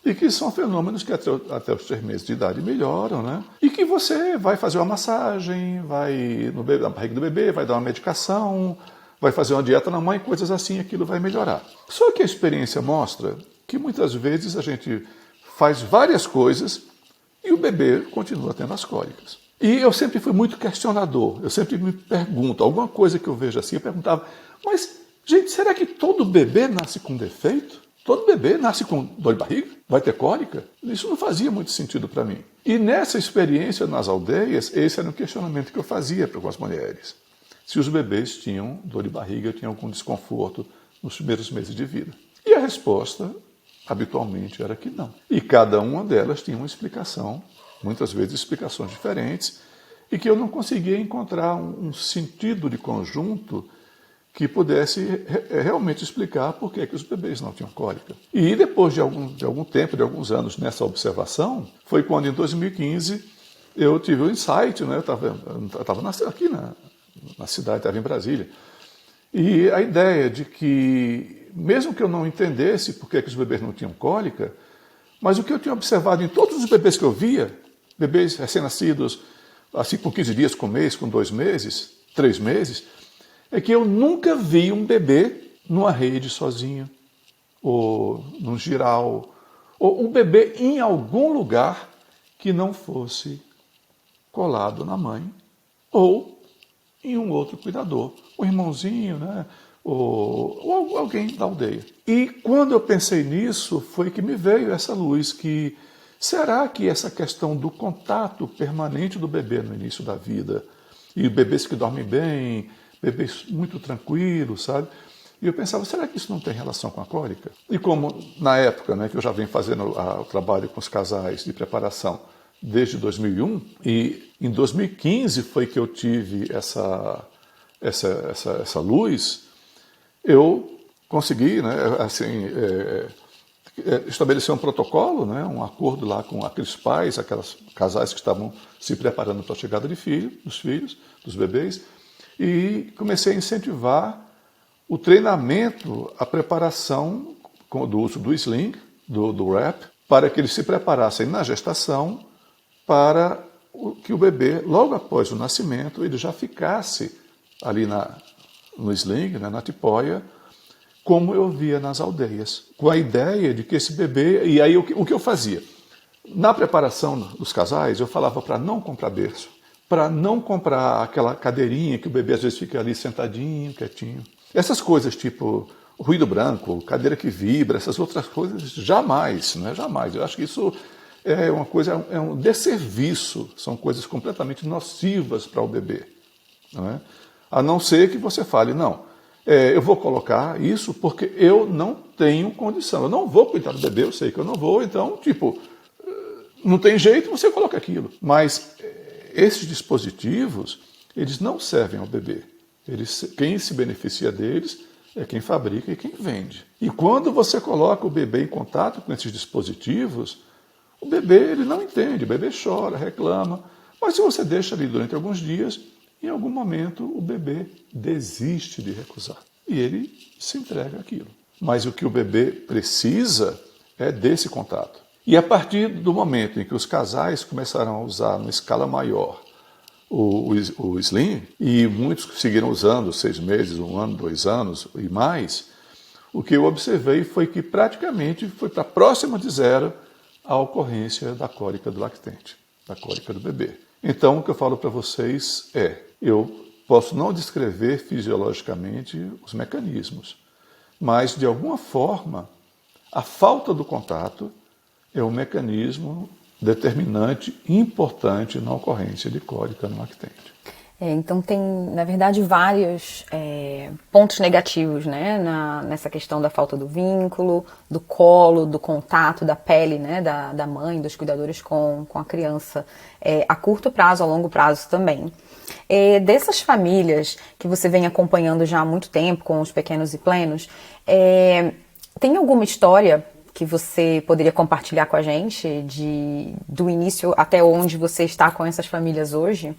e que são fenômenos que até os 3 meses de idade melhoram, né? E que você vai fazer uma massagem, vai na barriga do bebê, vai dar uma medicação, vai fazer uma dieta na mãe, coisas assim, aquilo vai melhorar. Só que a experiência mostra que muitas vezes a gente faz várias coisas e o bebê continua tendo as cólicas. E eu sempre fui muito questionador, eu sempre me pergunto, alguma coisa que eu vejo assim, eu perguntava, mas, gente, será que todo bebê nasce com defeito? Todo bebê nasce com dor de barriga? Vai ter cólica? Isso não fazia muito sentido para mim. E nessa experiência nas aldeias, esse era um questionamento que eu fazia para as mulheres. Se os bebês tinham dor de barriga, tinham algum desconforto nos primeiros meses de vida. E a resposta, habitualmente, era que não. E cada uma delas tinha uma explicação, muitas vezes explicações diferentes, e que eu não conseguia encontrar um sentido de conjunto que pudesse realmente explicar por que os bebês não tinham cólica. E depois de algum tempo, de alguns anos nessa observação, foi quando em 2015 eu tive o insight, né? Eu estava aqui na cidade, estava em Brasília, e a ideia de que, mesmo que eu não entendesse por que os bebês não tinham cólica, mas o que eu tinha observado em todos os bebês que eu via, bebês recém-nascidos, assim com 15 dias, com um mês, com 2 meses, 3 meses, é que eu nunca vi um bebê numa rede sozinho, ou num giral, ou um bebê em algum lugar que não fosse colado na mãe, ou em um outro cuidador, um irmãozinho, né? ou alguém da aldeia. E quando eu pensei nisso, foi que me veio essa luz que, será que essa questão do contato permanente do bebê no início da vida, e bebês que dormem bem, bebês muito tranquilos, sabe? E eu pensava, será que isso não tem relação com a cólica? E como na época, né, que eu já venho fazendo o trabalho com os casais de preparação desde 2001, e em 2015 foi que eu tive essa luz. Eu consegui, né, assim, estabelecer um protocolo, né, um acordo lá com aqueles pais, aqueles casais que estavam se preparando para a chegada dos filhos, dos bebês, e comecei a incentivar o treinamento, a preparação do uso do sling, do wrap, para que eles se preparassem na gestação para que o bebê, logo após o nascimento, ele já ficasse ali no sling, né, na tipóia, como eu via nas aldeias, com a ideia de que esse bebê... E aí o que eu fazia? Na preparação dos casais, eu falava para não comprar berço, para não comprar aquela cadeirinha que o bebê às vezes fica ali sentadinho, quietinho. Essas coisas tipo ruído branco, cadeira que vibra, essas outras coisas, jamais, né? Jamais. Eu acho que isso é uma coisa, é um desserviço, são coisas completamente nocivas para o bebê. Não é? A não ser que você fale, não, eu vou colocar isso porque eu não tenho condição, eu não vou cuidar do bebê, eu sei que eu não vou, então, tipo, não tem jeito, você coloca aquilo. Mas esses dispositivos, eles não servem ao bebê. Quem se beneficia deles é quem fabrica e quem vende. E quando você coloca o bebê em contato com esses dispositivos, o bebê ele não entende, o bebê chora, reclama. Mas se você deixa ali durante alguns dias, em algum momento o bebê desiste de recusar. E ele se entrega àquilo. Mas o que o bebê precisa é desse contato. E a partir do momento em que os casais começaram a usar numa escala maior o sling, e muitos seguiram usando 6 meses, 1 ano, 2 anos e mais, o que eu observei foi que praticamente foi para próxima de zero a ocorrência da cólica do lactente, da cólica do bebê. Então, o que eu falo para vocês eu posso não descrever fisiologicamente os mecanismos, mas, de alguma forma, a falta do contato é um mecanismo determinante, importante na ocorrência de cólica no lactente. Então tem, na verdade, vários pontos negativos, né, nessa questão da falta do vínculo, do colo, do contato, da pele, né, da mãe, dos cuidadores com a criança, a curto prazo, a longo prazo também. Dessas famílias que você vem acompanhando já há muito tempo, com os pequenos e plenos, tem alguma história que você poderia compartilhar com a gente, do início até onde você está com essas famílias hoje?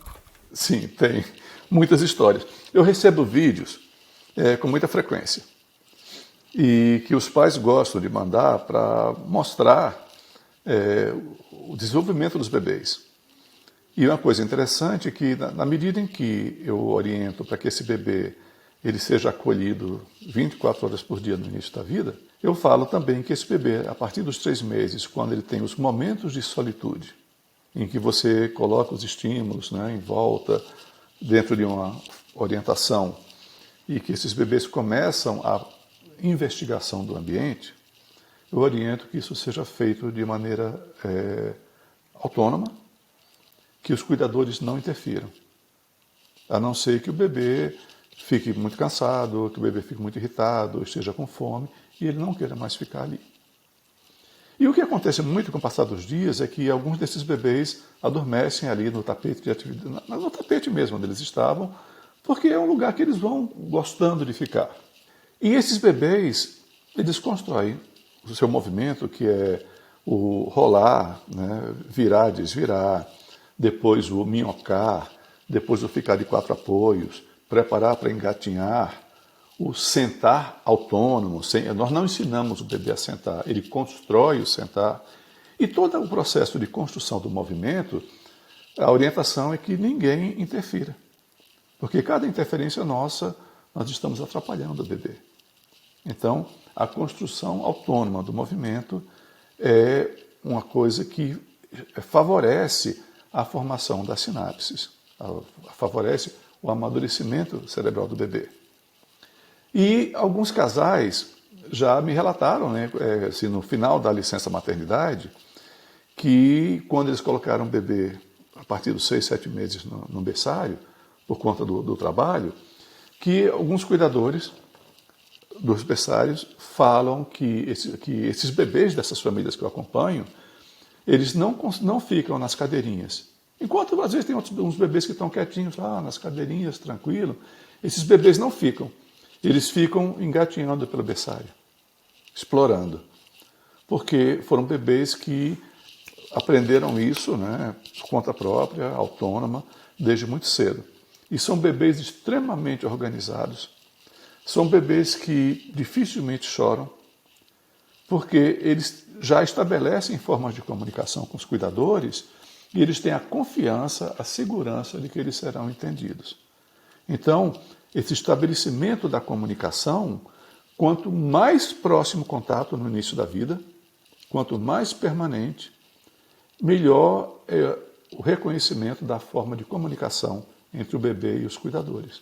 Sim, tem muitas histórias. Eu recebo vídeos com muita frequência e que os pais gostam de mandar para mostrar o desenvolvimento dos bebês. E uma coisa interessante é que, na medida em que eu oriento para que esse bebê ele seja acolhido 24 horas por dia no início da vida, eu falo também que esse bebê, a partir dos 3 meses, quando ele tem os momentos de solitude, em que você coloca os estímulos, né, em volta, dentro de uma orientação, e que esses bebês começam a investigação do ambiente, eu oriento que isso seja feito de maneira autônoma, que os cuidadores não interfiram, a não ser que o bebê fique muito cansado, que o bebê fique muito irritado, esteja com fome, e ele não queira mais ficar ali. E o que acontece muito com o passar dos dias é que alguns desses bebês adormecem ali no tapete de atividade, no tapete mesmo onde eles estavam, porque é um lugar que eles vão gostando de ficar. E esses bebês, eles constroem o seu movimento, que é o rolar, né, virar, desvirar, depois o minhocar, depois o ficar de 4 apoios, preparar para engatinhar, o sentar autônomo. Nós não ensinamos o bebê a sentar, ele constrói o sentar. E todo o processo de construção do movimento, a orientação é que ninguém interfira. Porque cada interferência nossa, nós estamos atrapalhando o bebê. Então, a construção autônoma do movimento é uma coisa que favorece a formação das sinapses, favorece o amadurecimento cerebral do bebê. E alguns casais já me relataram, né, assim, no final da licença maternidade, que quando eles colocaram o bebê a partir dos 6, 7 meses no berçário, por conta do trabalho, que alguns cuidadores dos berçários falam que esses bebês dessas famílias que eu acompanho, eles não ficam nas cadeirinhas. Enquanto às vezes tem uns bebês que estão quietinhos lá nas cadeirinhas, tranquilo, esses bebês não ficam. Eles ficam engatinhando pelo berçário, explorando. Porque foram bebês que aprenderam isso, né, por conta própria, autônoma, desde muito cedo. E são bebês extremamente organizados. São bebês que dificilmente choram, porque eles já estabelecem formas de comunicação com os cuidadores e eles têm a confiança, a segurança de que eles serão entendidos. Então, esse estabelecimento da comunicação, quanto mais próximo contato no início da vida, quanto mais permanente, melhor é o reconhecimento da forma de comunicação entre o bebê e os cuidadores.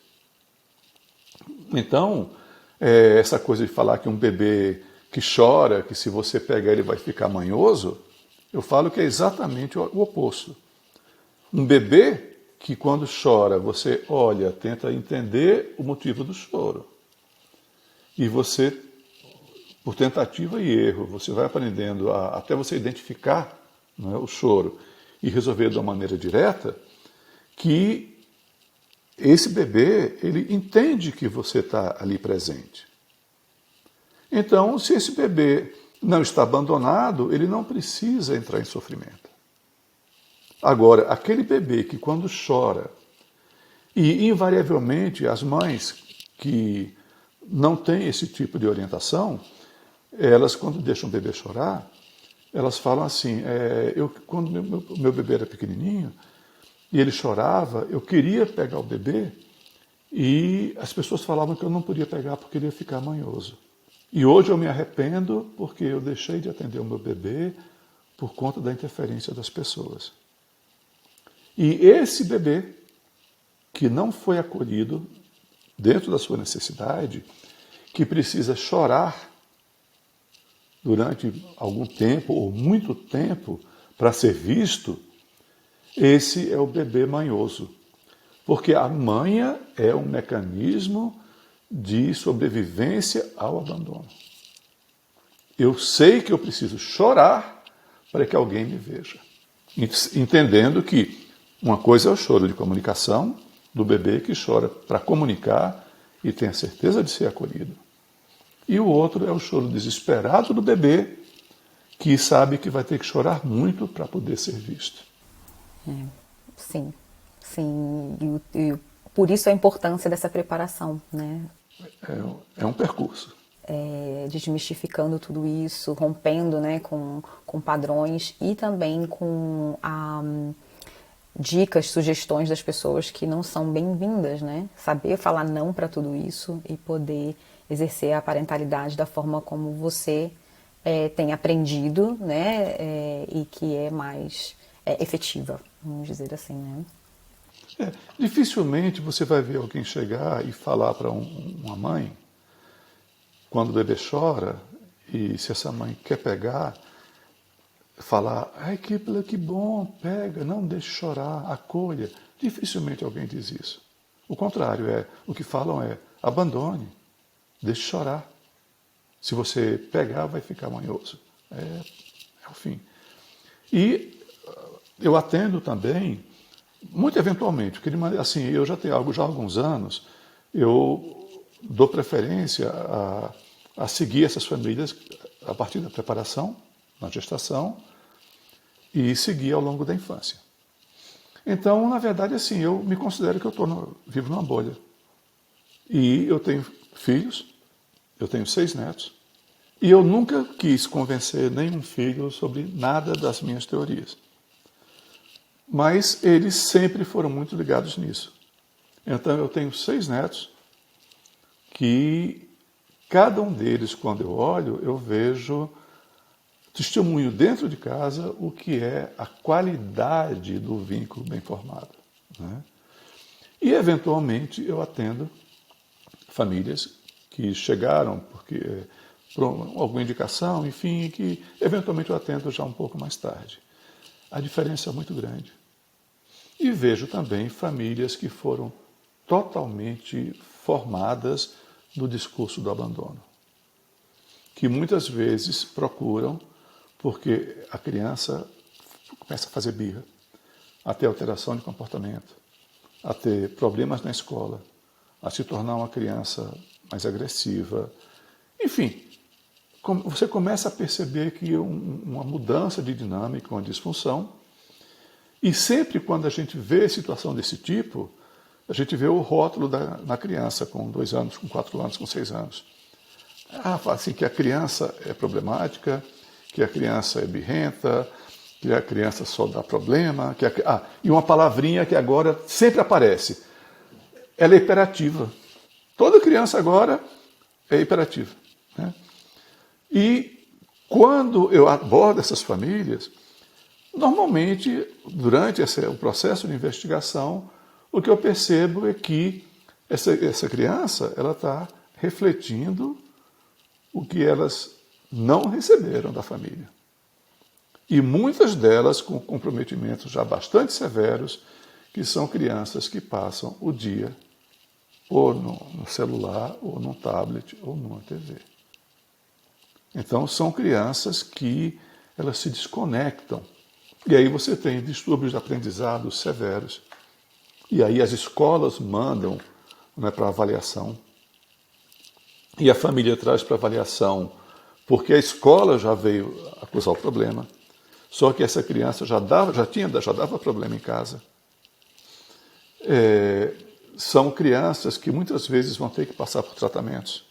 Então, essa coisa de falar que um bebê que chora, que se você pegar ele vai ficar manhoso, eu falo que é exatamente o oposto. Um bebê que quando chora, você olha, tenta entender o motivo do choro. E você, por tentativa e erro, você vai aprendendo até você identificar, não é, o choro e resolver de uma maneira direta, que esse bebê, ele entende que você está ali presente. Então, se esse bebê não está abandonado, ele não precisa entrar em sofrimento. Agora, aquele bebê que quando chora, e invariavelmente as mães que não têm esse tipo de orientação, elas quando deixam o bebê chorar, elas falam assim, quando meu bebê era pequenininho, e ele chorava, eu queria pegar o bebê, e as pessoas falavam que eu não podia pegar porque ele ia ficar manhoso. E hoje eu me arrependo porque eu deixei de atender o meu bebê por conta da interferência das pessoas. E esse bebê que não foi acolhido dentro da sua necessidade, que precisa chorar durante algum tempo ou muito tempo para ser visto, esse é o bebê manhoso. Porque a manha é um mecanismo de sobrevivência ao abandono. Eu sei que eu preciso chorar para que alguém me veja. Entendendo que uma coisa é o choro de comunicação do bebê que chora para comunicar e tem a certeza de ser acolhido. E o outro é o choro desesperado do bebê que sabe que vai ter que chorar muito para poder ser visto. Sim. E por isso a importância dessa preparação, né? É um percurso. Desmistificando tudo isso, rompendo, né, com padrões e também com dicas, sugestões das pessoas que não são bem-vindas, né? Saber falar não para tudo isso e poder exercer a parentalidade da forma como você tem aprendido, né? E que é mais efetiva, vamos dizer assim, né? Dificilmente você vai ver alguém chegar e falar para uma mãe, quando o bebê chora, e se essa mãe quer pegar, falar, ai que bom, pega, não deixe chorar, acolha. Dificilmente alguém diz isso. O contrário, o que falam é, abandone, deixe chorar. Se você pegar, vai ficar manhoso. É o fim. E eu atendo também, muito eventualmente, porque assim, eu já tenho já há alguns anos, eu dou preferência a seguir essas famílias a partir da preparação, na gestação, e seguir ao longo da infância. Então, na verdade, assim, eu me considero que eu vivo numa bolha. E eu tenho filhos, eu tenho 6 netos, e eu nunca quis convencer nenhum filho sobre nada das minhas teorias. Mas eles sempre foram muito ligados nisso. Então eu tenho 6 netos que cada um deles, quando eu olho, eu vejo, testemunho dentro de casa o que é a qualidade do vínculo bem formado, né? E eventualmente eu atendo famílias que chegaram por alguma indicação, enfim, que eventualmente eu atendo já um pouco mais tarde. A diferença é muito grande. E vejo também famílias que foram totalmente formadas no discurso do abandono, que muitas vezes procuram, porque a criança começa a fazer birra, a ter alteração de comportamento, a ter problemas na escola, a se tornar uma criança mais agressiva. Enfim, você começa a perceber que uma mudança de dinâmica, uma disfunção. E sempre quando a gente vê situação desse tipo, a gente vê o rótulo na criança, com 2 anos, com 4 anos, com 6 anos. Fala assim, que a criança é problemática, que a criança é birrenta, que a criança só dá problema. E uma palavrinha que agora sempre aparece. Ela é hiperativa. Toda criança agora é hiperativa, né? E quando eu abordo essas famílias, normalmente, durante o processo de investigação, o que eu percebo é que essa criança ela está refletindo o que elas não receberam da família. E muitas delas com comprometimentos já bastante severos, que são crianças que passam o dia ou no celular, ou no tablet, ou numa TV. Então, são crianças que elas se desconectam. E aí você tem distúrbios de aprendizado severos. E aí as escolas mandam, né, para avaliação. E a família traz para avaliação, porque a escola já veio acusar o problema. Só que essa criança já dava problema em casa. São crianças que muitas vezes vão ter que passar por tratamentos.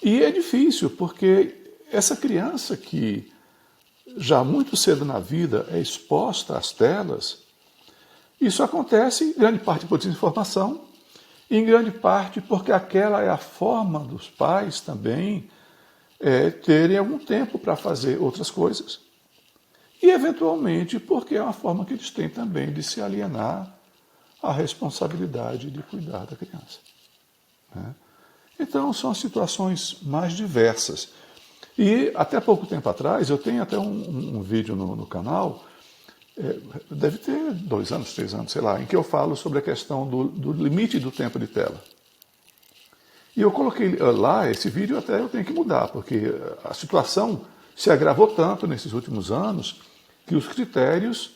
E é difícil, porque essa criança que já muito cedo na vida é exposta às telas, isso acontece em grande parte por desinformação, e em grande parte porque aquela é a forma dos pais também terem algum tempo para fazer outras coisas. E, eventualmente, porque é uma forma que eles têm também de se alienar à responsabilidade de cuidar da criança, né? Então, são as situações mais diversas. E, até pouco tempo atrás, eu tenho até um vídeo no canal, deve ter 2 anos, 3 anos, sei lá, em que eu falo sobre a questão do limite do tempo de tela. E eu coloquei lá, esse vídeo até eu tenho que mudar, porque a situação se agravou tanto nesses últimos anos que os critérios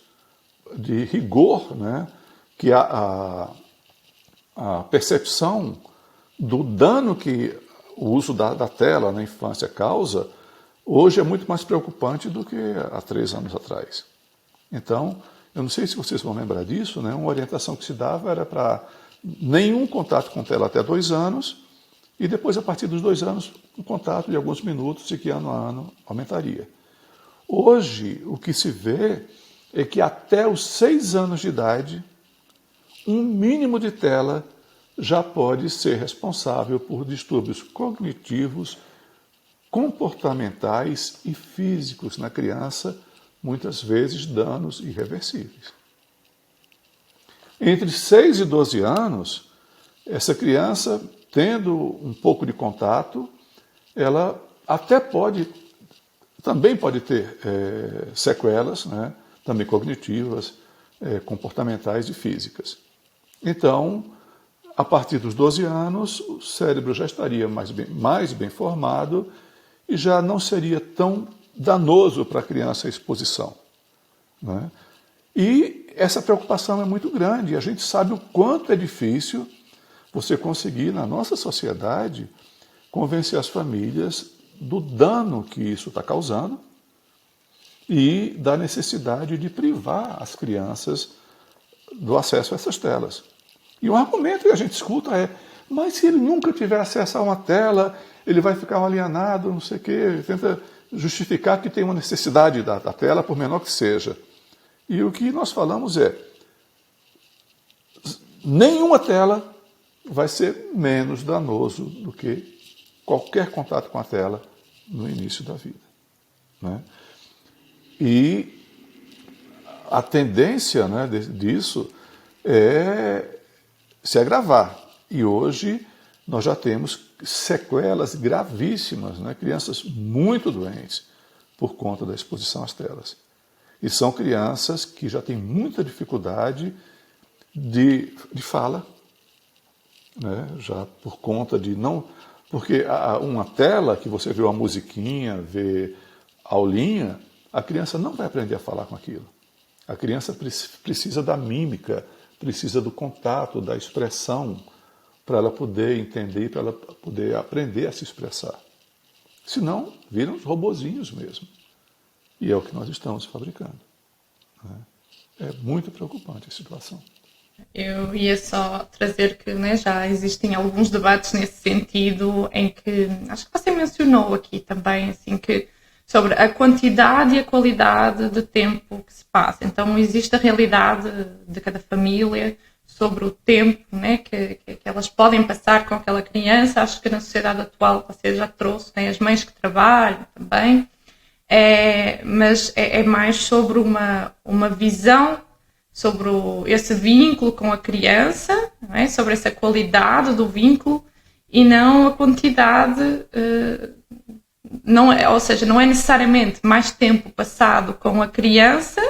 de rigor, né, que a percepção do dano que o uso da tela na infância causa, hoje é muito mais preocupante do que há 3 anos atrás. Então, eu não sei se vocês vão lembrar disso, né? Uma orientação que se dava era para nenhum contato com tela até 2 anos, e depois, a partir dos 2 anos, um contato de alguns minutos, e que ano a ano aumentaria. Hoje, o que se vê é que até os 6 anos de idade, um mínimo de tela já pode ser responsável por distúrbios cognitivos, comportamentais e físicos na criança, muitas vezes danos irreversíveis. Entre 6 e 12 anos, essa criança, tendo um pouco de contato, ela até também pode ter sequelas, né, também cognitivas, comportamentais e físicas. Então, a partir dos 12 anos, o cérebro já estaria mais bem formado e já não seria tão danoso para a criança a exposição, né? E essa preocupação é muito grande. A gente sabe o quanto é difícil você conseguir, na nossa sociedade, convencer as famílias do dano que isso está causando e da necessidade de privar as crianças do acesso a essas telas. E um argumento que a gente escuta é: mas se ele nunca tiver acesso a uma tela, ele vai ficar alienado, não sei o quê. Ele tenta justificar que tem uma necessidade da tela, por menor que seja. E o que nós falamos é: nenhuma tela vai ser menos danoso do que qualquer contato com a tela no início da vida, né? E a tendência, né, disso é se agravar. E hoje nós já temos sequelas gravíssimas, né? Crianças muito doentes por conta da exposição às telas. E são crianças que já têm muita dificuldade de fala, né? Já por conta de não... Porque uma tela que você vê uma musiquinha, vê aulinha, a criança não vai aprender a falar com aquilo. A criança precisa da mímica, precisa do contato, da expressão, para ela poder entender, para ela poder aprender a se expressar. Senão, viram os robozinhos mesmo. E é o que nós estamos fabricando. É muito preocupante a situação. Eu ia só trazer que, né, já existem alguns debates nesse sentido, em que, acho que você mencionou aqui também, assim, que sobre a quantidade e a qualidade de tempo que se passa. Então, existe a realidade de cada família sobre o tempo, né, que elas podem passar com aquela criança. Acho que na sociedade atual, você já trouxe, né, as mães que trabalham também, mas é mais sobre uma visão sobre esse vínculo com a criança, não é? Sobre essa qualidade do vínculo e não a quantidade, ou seja, não é necessariamente mais tempo passado com a criança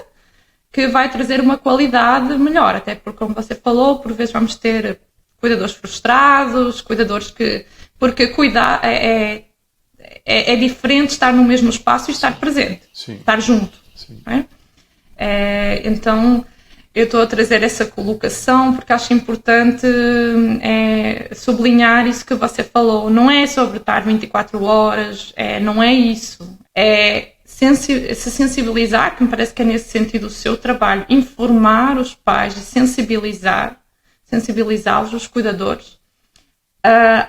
que vai trazer uma qualidade melhor, até porque, como você falou, por vezes vamos ter cuidadores frustrados, cuidadores que... Porque cuidar é diferente estar no mesmo espaço e estar presente, Sim. estar junto. Sim. Não é? Então, eu estou a trazer essa colocação porque acho importante sublinhar isso que você falou. Não é sobre estar 24 horas, não é isso. É se sensibilizar, que me parece que é nesse sentido o seu trabalho, informar os pais e sensibilizá-los, os cuidadores,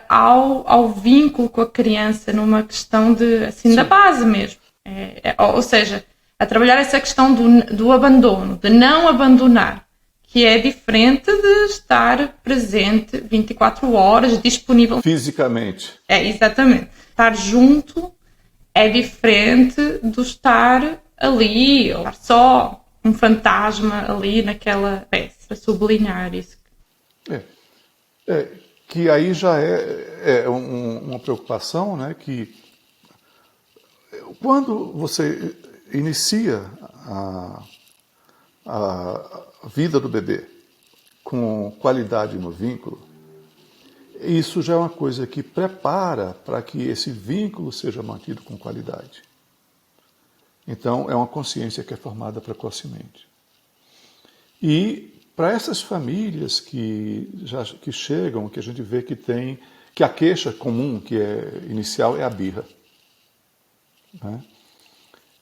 ao vínculo com a criança numa questão de, assim, da base mesmo. Ou seja, a trabalhar essa questão do abandono, de não abandonar, que é diferente de estar presente 24 horas, disponível. Fisicamente. Exatamente. Estar junto é diferente do estar ali, ou estar só um fantasma ali naquela peça, para sublinhar isso. Que aí já é uma preocupação, né, que quando você inicia a vida do bebê com qualidade no vínculo, isso já é uma coisa que prepara para que esse vínculo seja mantido com qualidade. Então, é uma consciência que é formada precocemente. E para essas famílias que chegam, que a gente vê que a queixa comum, que é inicial, é a birra. Né?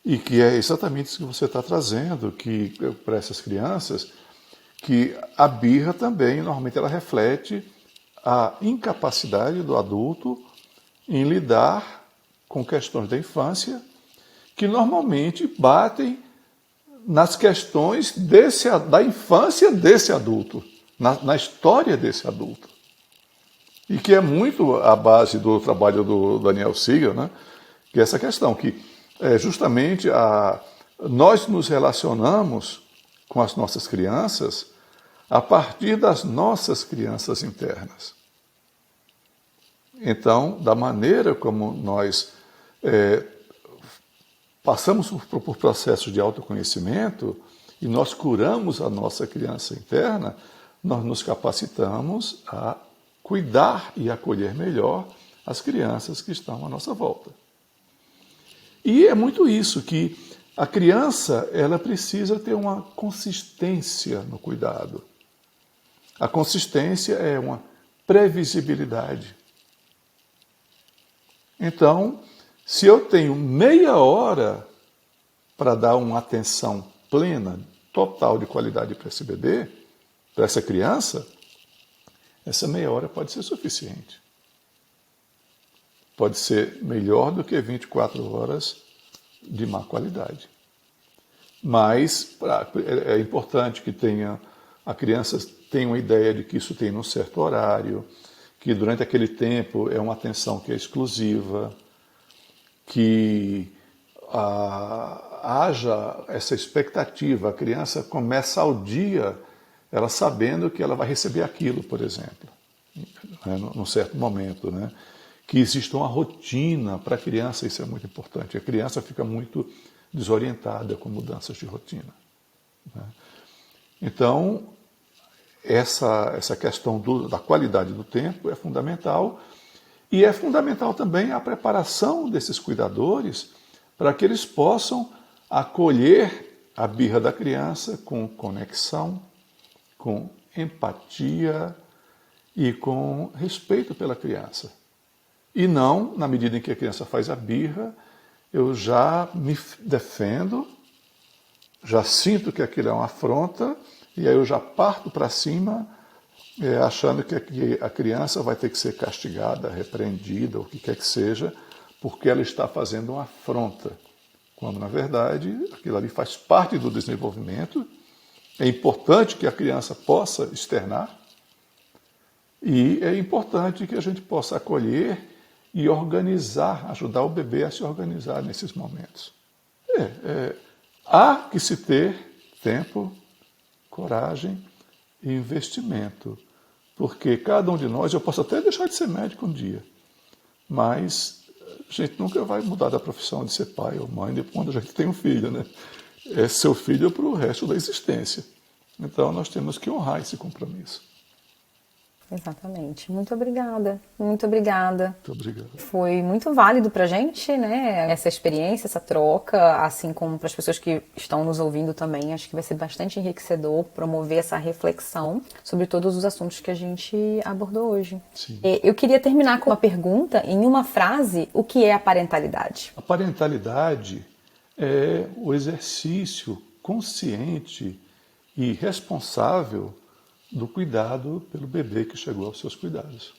E que é exatamente isso que você está trazendo, que para essas crianças, que a birra também, normalmente, ela reflete a incapacidade do adulto em lidar com questões da infância, que normalmente batem nas questões da infância desse adulto, na história desse adulto. E que é muito a base do trabalho do Daniel Siegel, né? Que é essa questão, que justamente nós nos relacionamos com as nossas crianças a partir das nossas crianças internas. Então, da maneira como nós passamos por processos de autoconhecimento e nós curamos a nossa criança interna, nós nos capacitamos a cuidar e acolher melhor as crianças que estão à nossa volta. E é muito isso, que a criança ela precisa ter uma consistência no cuidado. A consistência é uma previsibilidade. Então, se eu tenho meia hora para dar uma atenção plena, total de qualidade para esse bebê, para essa criança, essa meia hora pode ser suficiente. Pode ser melhor do que 24 horas de má qualidade. Mas é importante que a criança tenha uma ideia de que isso tem um certo horário, que durante aquele tempo é uma atenção que é exclusiva, que haja essa expectativa. A criança começa ao dia ela sabendo que ela vai receber aquilo, por exemplo, né, num certo momento, né? Que existe uma rotina para a criança, isso é muito importante. A criança fica muito desorientada com mudanças de rotina. Né? Então, essa questão da qualidade do tempo é fundamental, e é fundamental também a preparação desses cuidadores para que eles possam acolher a birra da criança com conexão, com empatia e com respeito pela criança. E não, na medida em que a criança faz a birra, eu já me defendo, já sinto que aquilo é uma afronta, e aí eu já parto para cima, achando que a criança vai ter que ser castigada, repreendida, ou o que quer que seja, porque ela está fazendo uma afronta. Quando, na verdade, aquilo ali faz parte do desenvolvimento. É importante que a criança possa externar, e é importante que a gente possa acolher e organizar, ajudar o bebê a se organizar nesses momentos. Há que se ter tempo, coragem e investimento, porque cada um de nós, eu posso até deixar de ser médico um dia, mas a gente nunca vai mudar da profissão de ser pai ou mãe quando a gente tem um filho, né? É seu filho para o resto da existência. Então nós temos que honrar esse compromisso. Exatamente. Muito obrigada. Muito obrigada. Muito obrigado. Foi muito válido pra gente, né? Essa experiência, essa troca, assim como para as pessoas que estão nos ouvindo também. Acho que vai ser bastante enriquecedor promover essa reflexão sobre todos os assuntos que a gente abordou hoje. Sim. Eu queria terminar com uma pergunta, em uma frase: o que é a parentalidade? A parentalidade é o exercício consciente e responsável do cuidado pelo bebê que chegou aos seus cuidados.